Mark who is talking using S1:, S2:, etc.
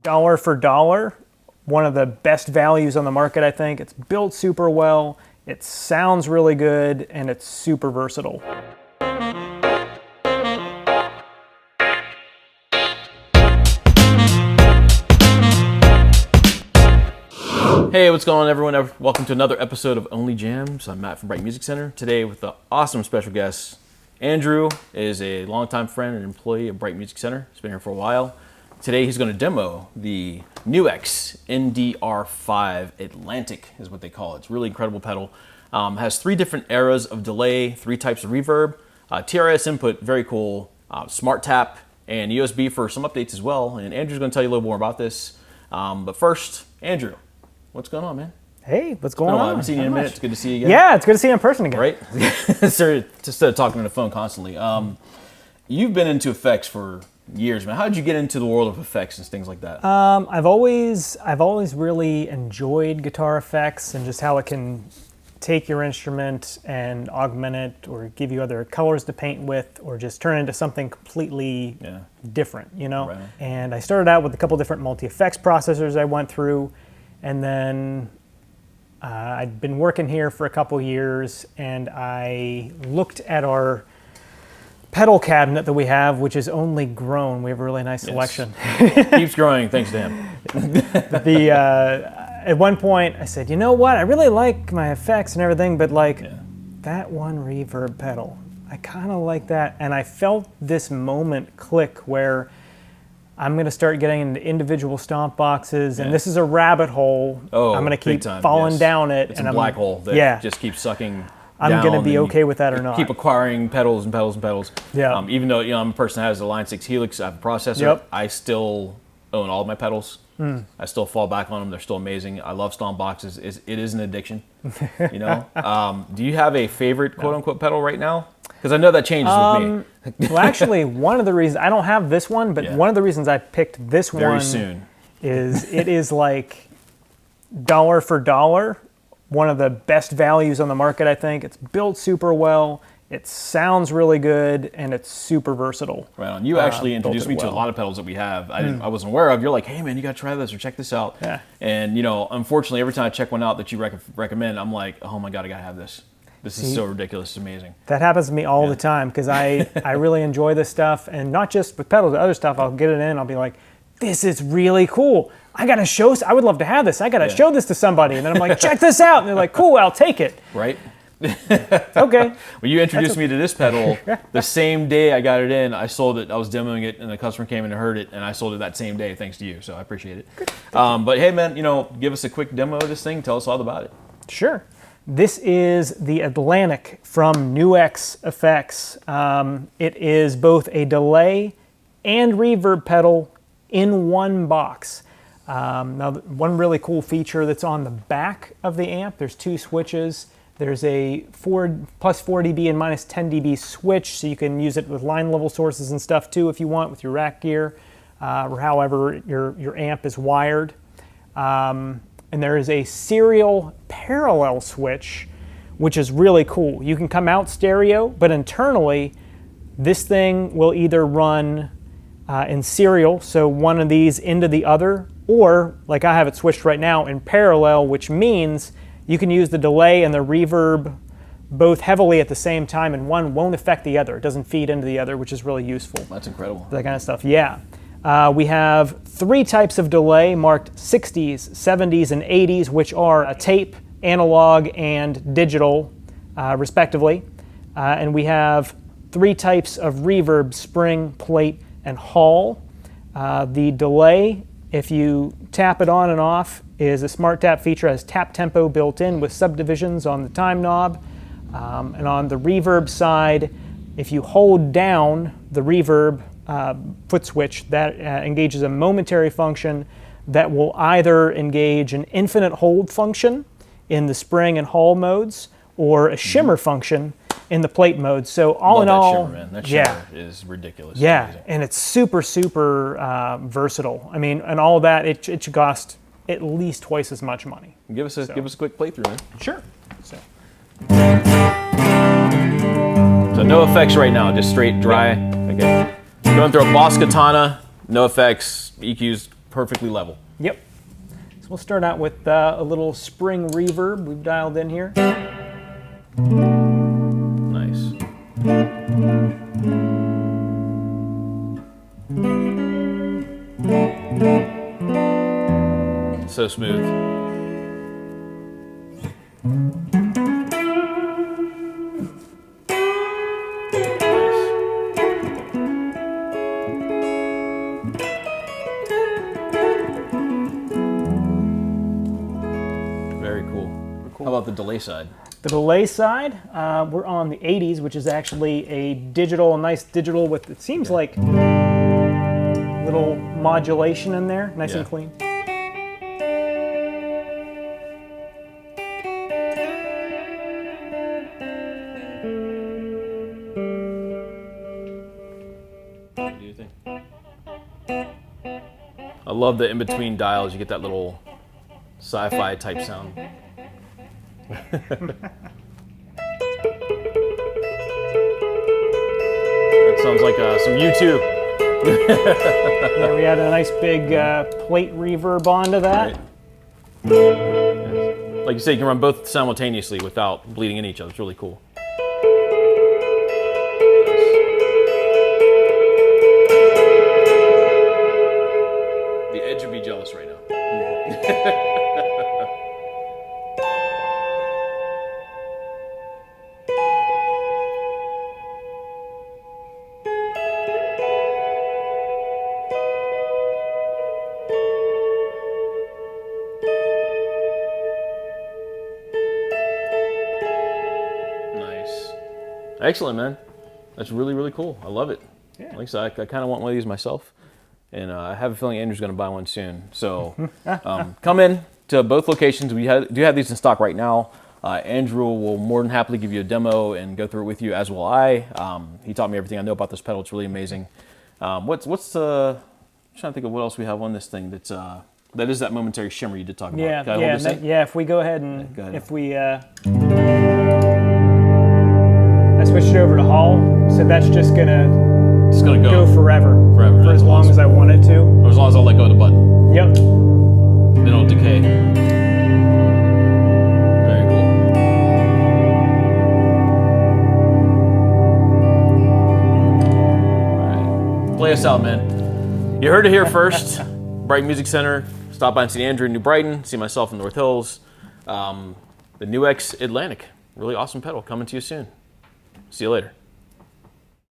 S1: dollar for dollar, one of the best values on the market, I think. It's built super well, it sounds really good, and it's super versatile.
S2: Hey, what's going on, everyone? Welcome to another episode of Only Jams. I'm Matt from Bright Music Center. Today with the awesome special guest. Andrew is a longtime friend and employee of Bright Music Center. He's been here for a while. Today he's going to demo the NUX NDR5 Atlantic is what they call it. It's a really incredible pedal. Has 3 different eras of delay, 3 types of reverb, TRS input, very cool, smart tap, and USB for some updates as well. And Andrew's going to tell you a little more about this. But first, Andrew, what's going on, man?
S1: Hey, what's going on?
S2: I haven't seen you in a minute. It's good to see you again.
S1: Yeah, it's good to see you in person again.
S2: Right? Instead of talking on the phone constantly. You've been into effects for years, man. How did you get into the world of effects and things like that?
S1: I've always really enjoyed guitar effects and just how it can take your instrument and augment it or give you other colors to paint with or just turn it into something completely different, you know? Right. And I started out with a couple different multi-effects processors I went through, and then I'd been working here for a couple years, and I looked at our pedal cabinet that we have, which has only grown. We have a really nice selection.
S2: Keeps growing, thanks to him.
S1: At one point, I said, you know what? I really like my effects and everything, but like that one reverb pedal, I kind of like that. And I felt this moment click where I'm going to start getting into individual stomp boxes, and this is a rabbit hole.
S2: Oh,
S1: I'm going to keep falling down it.
S2: It's a black hole that just keeps sucking down.
S1: I'm going to be okay with that or not.
S2: Keep acquiring pedals and pedals and pedals.
S1: Yeah.
S2: Even though I'm a person that has a Line 6 Helix, I have a processor, I still own all of my pedals. I still fall back on them. They're still amazing. I love stomp boxes. It is an addiction. You know. Do you have a favorite quote unquote pedal right now? Because I know that changes with me.
S1: Well, actually, one of the reasons I don't have this one, but one of the reasons I picked this one is it is like dollar for dollar, one of the best values on the market. I think it's built super well. It sounds really good, and it's super versatile.
S2: Right on. You actually introduced me to a lot of pedals that we have. I wasn't aware of. You're like, hey man, you got to try this or check this out.
S1: Yeah.
S2: And you know, unfortunately, every time I check one out that you recommend, I'm like, oh my god, I gotta have this. This is so ridiculous. It's amazing. That
S1: happens to me all the time because I really enjoy this stuff, and not just with pedals, other stuff. I'll get it in. I'll be like, this is really cool. I gotta show. I would love to have this. I gotta show this to somebody, and then I'm like, check this out, and they're like, cool, I'll take it.
S2: Right.
S1: Okay.
S2: When you introduced me to this pedal, the same day I got it in, I sold it. I was demoing it, and the customer came in and heard it, and I sold it that same day thanks to you. So I appreciate it. But hey, man, you know, give us a quick demo of this thing. Tell us all about it.
S1: Sure. This is the Atlantic from NUX Effects. It is both a delay and reverb pedal in one box. Now, one really cool feature that's on the back of the amp, there's 2 switches. There's a plus 4 dB and minus 10 dB switch, so you can use it with line level sources and stuff too if you want with your rack gear, or however your amp is wired. And there is a serial parallel switch, which is really cool. You can come out stereo, but internally, this thing will either run in serial, so one of these into the other, or like I have it switched right now, in parallel, which means you can use the delay and the reverb both heavily at the same time, and one won't affect the other. It doesn't feed into the other, which is really useful.
S2: That's incredible.
S1: That kind of stuff, yeah. We have 3 types of delay marked 60s, 70s, and 80s, which are a tape, analog, and digital, respectively. And we have 3 types of reverb, spring, plate, and hall. The delay, if you tap it on and off, is a smart tap feature, has tap tempo built in with subdivisions on the time knob. And on the reverb side, if you hold down the reverb foot switch, that engages a momentary function that will either engage an infinite hold function in the spring and hall modes, or a shimmer function in the plate mode. So all in all,
S2: shimmer, man. That shimmer is ridiculous.
S1: Yeah, and it's super versatile. I mean, and all of that, it should cost at least twice as much money.
S2: Give us a quick playthrough, man.
S1: Sure.
S2: So no effects right now, just straight dry. Okay. Going through a Boss Katana, no effects, EQs perfectly level.
S1: Yep. So we'll start out with a little spring reverb we've dialed in here.
S2: Nice. So smooth. Very cool. How about the delay side?
S1: The delay side, we're on the 80s, which is actually a nice digital with, it seems like, little modulation in there, nice and clean.
S2: What do you think? I love the in-between dials. You get that little sci-fi type sound. That sounds like some U2.
S1: Yeah, we had a nice big plate reverb onto that.
S2: Right. Like you say, you can run both simultaneously without bleeding into each other. It's really cool. The Edge would be jealous right now. Nice. Excellent, man. That's really, really cool. I love it.
S1: Yeah.
S2: Like I said, I kind of want one of these myself. And I have a feeling Andrew's going to buy one soon. So come in to both locations. We do have these in stock right now. Andrew will more than happily give you a demo and go through it with you, as will I. He taught me everything I know about this pedal. It's really amazing. I'm trying to think of what else we have on this thing that is that momentary shimmer you did talk about.
S1: Yeah,
S2: Can I hold this in?
S1: yeah. If we go ahead and
S2: go ahead.
S1: if we, I switched it over to Hall, so that's just gonna
S2: go
S1: forever for
S2: That's
S1: as long
S2: awesome.
S1: as I want it to.
S2: Or as long as I'll let go of the button.
S1: Yep.
S2: Then it'll decay. Very cool. All right. Play us out, man. You heard it here first. Brighton Music Center. Stop by and see Andrew in New Brighton. See myself in North Hills. The NUX Atlantic. Really awesome pedal. Coming to you soon. See you later.